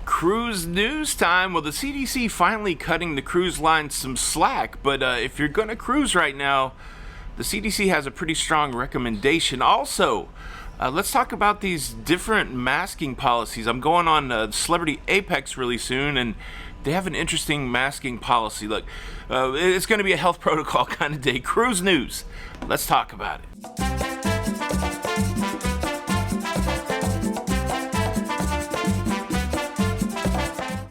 Cruise news time. Well, the CDC finally cutting the cruise lines some slack, but if you're gonna cruise right now, the CDC has a pretty strong recommendation. Also, let's talk about these different masking policies. I'm going on Celebrity Apex really soon, and they have an interesting masking policy. Look, it's going to be a health protocol kind of day. Cruise news. Let's talk about it.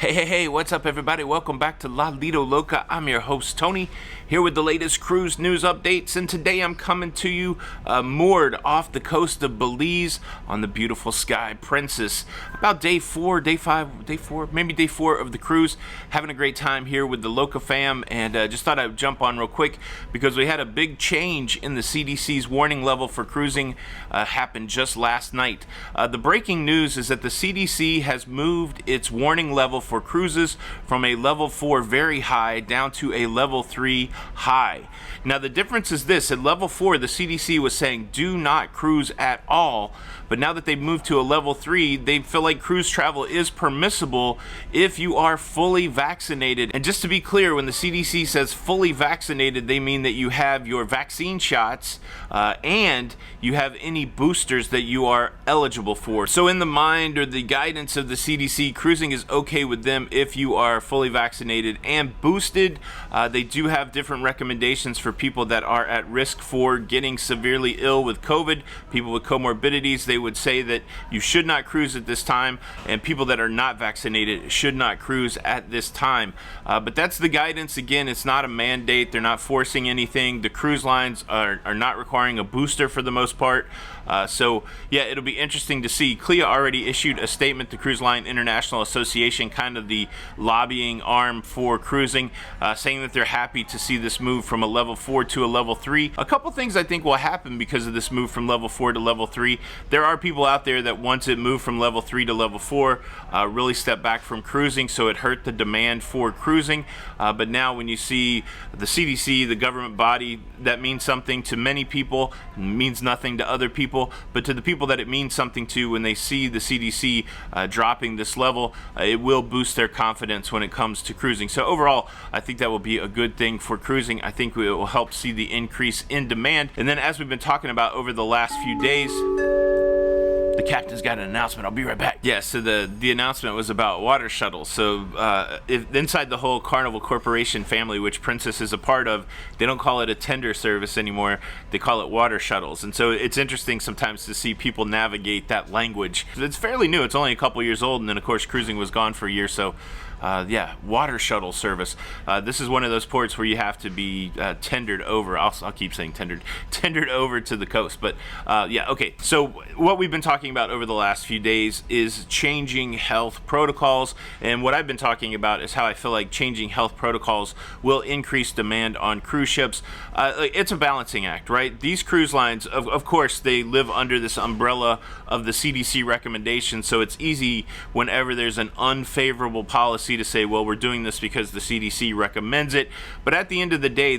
Hey, what's up, everybody? Welcome back to Lido, Loca. I'm your host, Tony, here with the latest cruise news updates, and today I'm coming to you moored off the coast of Belize on the beautiful Sky Princess. About day four of the cruise. Having a great time here with the Loca fam, and just thought I'd jump on real quick because we had a big change in the CDC's warning level for cruising happened just last night. The breaking news is that the CDC has moved its warning level for cruises from a level 4 very high down to a level 3 high. Now the difference is this: at level 4 the CDC was saying do not cruise at all, but now that they've moved to a level 3, they feel like cruise travel is permissible if you are fully vaccinated. And just to be clear, when the CDC says fully vaccinated, they mean that you have your vaccine shots and you have any boosters that you are eligible for. So in the mind or the guidance of the CDC, cruising is okay with them if you are fully vaccinated and boosted. They do have different recommendations for people that are at risk for getting severely ill with COVID, people with comorbidities. They would say that you should not cruise at this time, and people that are not vaccinated should not cruise at this time. But that's the guidance. Again, it's not a mandate. They're not forcing anything. The cruise lines are not requiring a booster for the most part. So yeah, it'll be interesting to see. CLIA already issued a statement, the Cruise Line International Association, kind of the lobbying arm for cruising, saying that they're happy to see this move from a level 4 to a level 3. A couple things I think will happen because of this move from level 4 to level 3. There are people out there that once it moved from level 3 to level 4 really stepped back from cruising, so it hurt the demand for cruising. But now when you see the CDC, the government body, that means something to many people, means nothing to other people. But to the people that it means something to, when they see the CDC dropping this level, it will boost their confidence when it comes to cruising. So overall, I think that will be a good thing for cruising. I think it will help see the increase in demand. And then, as we've been talking about over the last few days, the captain's got an announcement. I'll be right back. Yeah, so the announcement was about water shuttles. So inside the whole Carnival Corporation family, which Princess is a part of, they don't call it a tender service anymore. They call it water shuttles. And so it's interesting sometimes to see people navigate that language. It's fairly new. It's only a couple years old, and then of course cruising was gone for a year. So yeah, water shuttle service. This is one of those ports where you have to be tendered over. I'll keep saying tendered over to the coast. But yeah, okay. So what we've been talking about over the last few days is changing health protocols. And what I've been talking about is how I feel like changing health protocols will increase demand on cruise ships. It's a balancing act, right? These cruise lines, of course, they live under this umbrella of the CDC recommendations. So it's easy whenever there's an unfavorable policy to say, well, we're doing this because the CDC recommends it. But at the end of the day,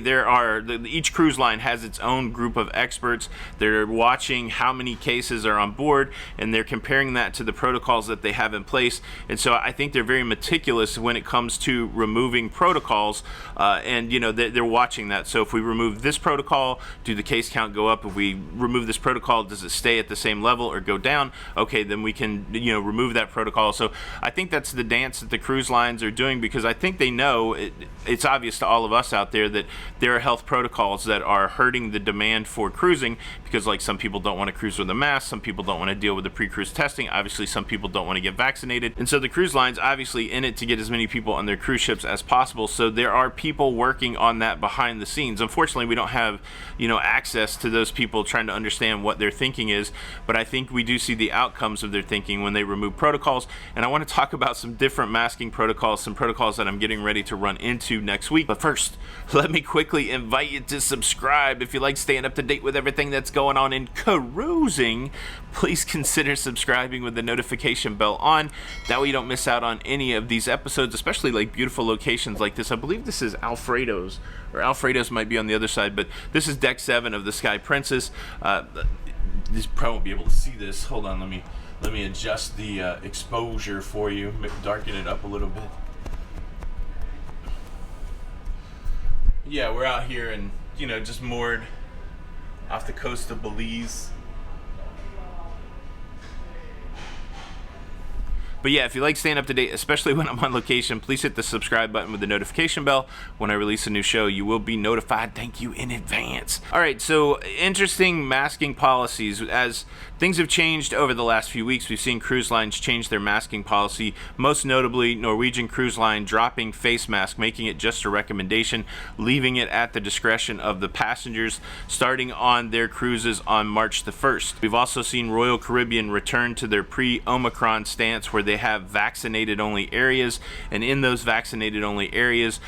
each cruise line has its own group of experts. They're watching how many cases are on board, and they're comparing that to the protocols that they have in place. And so I think they're very meticulous when it comes to removing protocols, and you know, they're watching that. So if we remove this protocol, do the case count go up? If we remove this protocol, does it stay at the same level or go down? Okay, then we can, you know, remove that protocol. So I think that's the dance that the cruise lines are doing, because I think they know it's obvious to all of us out there that there are health protocols that are hurting the demand for cruising, because like some people don't want to cruise with a mask, some people don't want to deal with the pre-cruise testing, obviously some people don't want to get vaccinated, and so the cruise lines obviously in it to get as many people on their cruise ships as possible. So there are people working on that behind the scenes. Unfortunately, we don't have, you know, access to those people trying to understand what their thinking is, but I think we do see the outcomes of their thinking when they remove protocols. And I want to talk about some different masking protocols, some protocols that I'm getting ready to run into next week. But first, let me quickly invite you to subscribe. If you like staying up to date with everything that's going on in cruising, please consider subscribing with the notification bell on. That way you don't miss out on any of these episodes, especially like beautiful locations like this. I believe this is Alfredo's, or Alfredo's might be on the other side, but this is deck 7 of the Sky Princess. This probably won't be able to see this. Hold on, let me Let me adjust the exposure for you, darken it up a little bit. Yeah, we're out here and, just moored off the coast of Belize. But yeah, if you like staying up to date, especially when I'm on location, please hit the subscribe button with the notification bell. When I release a new show, you will be notified. Thank you in advance. All right, so interesting masking policies. As things have changed over the last few weeks, we've seen cruise lines change their masking policy, most notably Norwegian Cruise Line dropping face mask, making it just a recommendation, leaving it at the discretion of the passengers, starting on their cruises on March the 1st. We've also seen Royal Caribbean return to their pre-Omicron stance, where they have vaccinated only areas, and in those vaccinated only areas,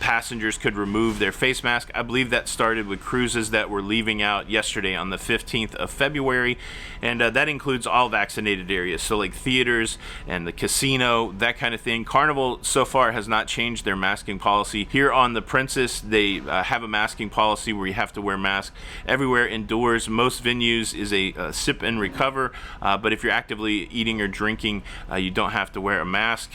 passengers could remove their face mask. I believe that started with cruises that were leaving out yesterday on the 15th of February, and that includes all vaccinated areas, so like theaters and the casino, that kind of thing. Carnival so far has not changed their masking policy. Here on the Princess, they have a masking policy where you have to wear masks everywhere indoors. Most venues is a sip and recover, but if you're actively eating or drinking, you don't have to wear a mask.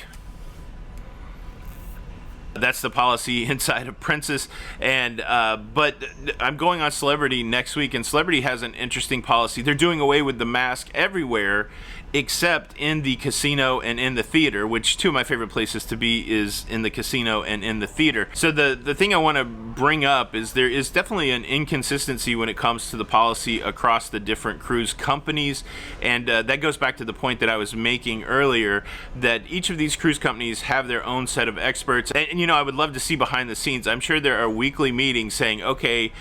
That's the policy inside of Princess, and but I'm going on Celebrity next week, and Celebrity has an interesting policy. They're doing away with the mask everywhere except in the casino and in the theater, which two of my favorite places to be is in the casino and in the theater. So the thing I want to bring up is there is definitely an inconsistency when it comes to the policy across the different cruise companies, and that goes back to the point that I was making earlier, that each of these cruise companies have their own set of experts, and I would love to see behind the scenes. I'm sure there are weekly meetings saying, okay,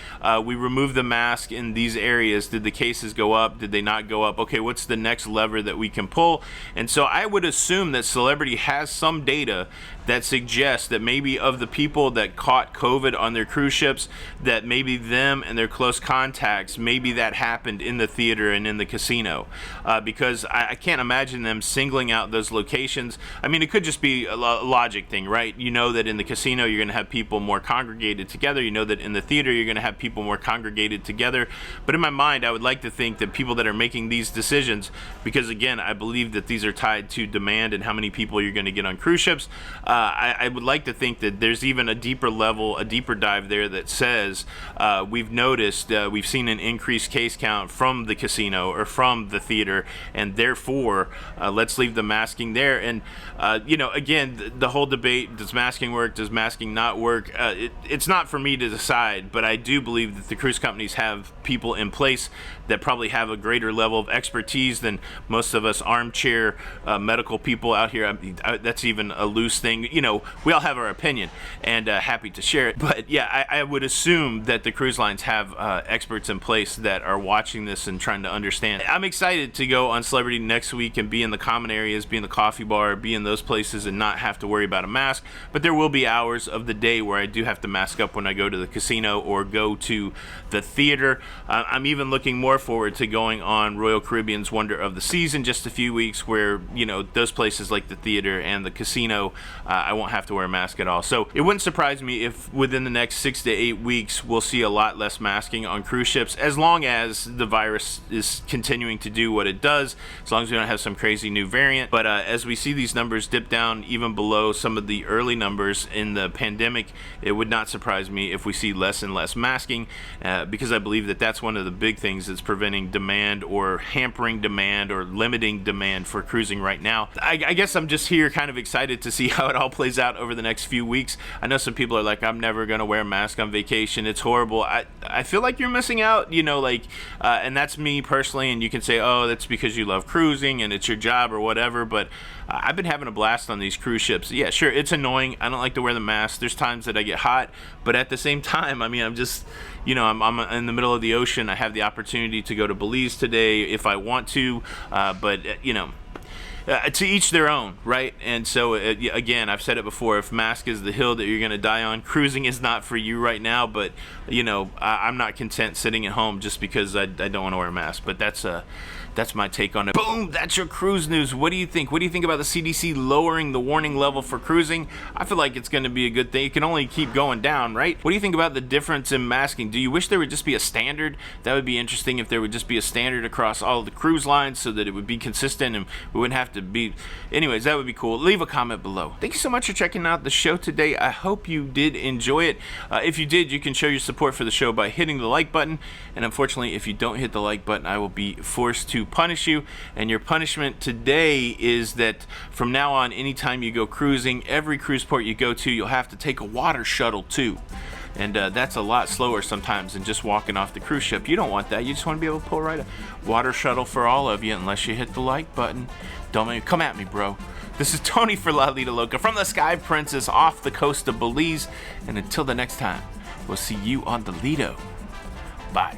we removed the mask in these areas. Did the cases go up? Did they not go up? Okay, what's the next lever that we can pull? And so I would assume that Celebrity has some data that suggests that maybe of the people that caught COVID on their cruise ships, that maybe them and their close contacts, maybe that happened in the theater and in the casino, because I can't imagine them singling out those locations. I mean, it could just be a logic thing, right? You know that in the casino you're going to have people more congregated together. You know that in the theater you're going to have people more congregated together. But in my mind, I would like to think that people that are making these decisions, because again, I believe that these are tied to demand and how many people you're going to get on cruise ships, I would like to think that there's even a deeper level, a deeper dive there that says we've noticed, we've seen an increased case count from the casino or from the theater, and therefore let's leave the masking there. And again, the whole debate, does masking work, does masking not work, it's not for me to decide, but I do believe that the cruise companies have people in place that probably have a greater level of expertise than most of us armchair medical people out here. I mean, that's even a loose thing. We all have our opinion, and happy to share it. But yeah, I would assume that the cruise lines have experts in place that are watching this and trying to understand. I'm excited to go on Celebrity next week and be in the common areas, be in the coffee bar, be in those places and not have to worry about a mask. But there will be hours of the day where I do have to mask up when I go to the casino or go to the theater. I'm even looking more forward to going on Royal Caribbean's Wonder of the Seas in just a few weeks, where those places like the theater and the casino, I won't have to wear a mask at all. So it wouldn't surprise me if within the next 6 to 8 weeks we'll see a lot less masking on cruise ships, as long as the virus is continuing to do what it does, as long as we don't have some crazy new variant. But as we see these numbers dip down even below some of the early numbers in the pandemic, it would not surprise me if we see less and less masking, because I believe that that's one of the big things that's preventing demand or hampering demand or limiting demand for cruising right now. I guess I'm just here kind of excited to see how it all plays out over the next few weeks. I know some people are like, I'm never going to wear a mask on vacation. It's horrible. I feel like you're missing out, and that's me personally, and you can say, oh, that's because you love cruising and it's your job or whatever, but I've been having a blast on these cruise ships. Yeah, sure, it's annoying. I don't like to wear the mask. There's times that I get hot, but at the same time, I mean, I'm just, I'm in the middle of the ocean. I have the opportunity to go to Belize today if I want to, but to each their own, right? And so again, I've said it before, if mask is the hill that you're going to die on, cruising is not for you right now. But I'm not content sitting at home just because I don't want to wear a mask. But that's that's my take on it. Boom, that's your cruise news. What do you think? What do you think about the CDC lowering the warning level for cruising? I feel like it's going to be a good thing. It can only keep going down, right? What do you think about the difference in masking? Do you wish there would just be a standard? That would be interesting if there would just be a standard across all the cruise lines so that it would be consistent and we wouldn't have to be... Anyways, that would be cool. Leave a comment below. Thank you so much for checking out the show today. I hope you did enjoy it. If you did, you can show your support for the show by hitting the like button. And unfortunately, if you don't hit the like button, I will be forced to punish you. And your punishment today is that from now on, anytime you go cruising, every cruise port you go to, you'll have to take a water shuttle too. And that's a lot slower sometimes than just walking off the cruise ship. You don't want that. You just want to be able to pull right a water shuttle for all of you, unless you hit the like button. Don't make me, come at me, bro. This is Tony for Lido Loca from the Sky Princess off the coast of Belize. And until the next time, we'll see you on the Lido. Bye.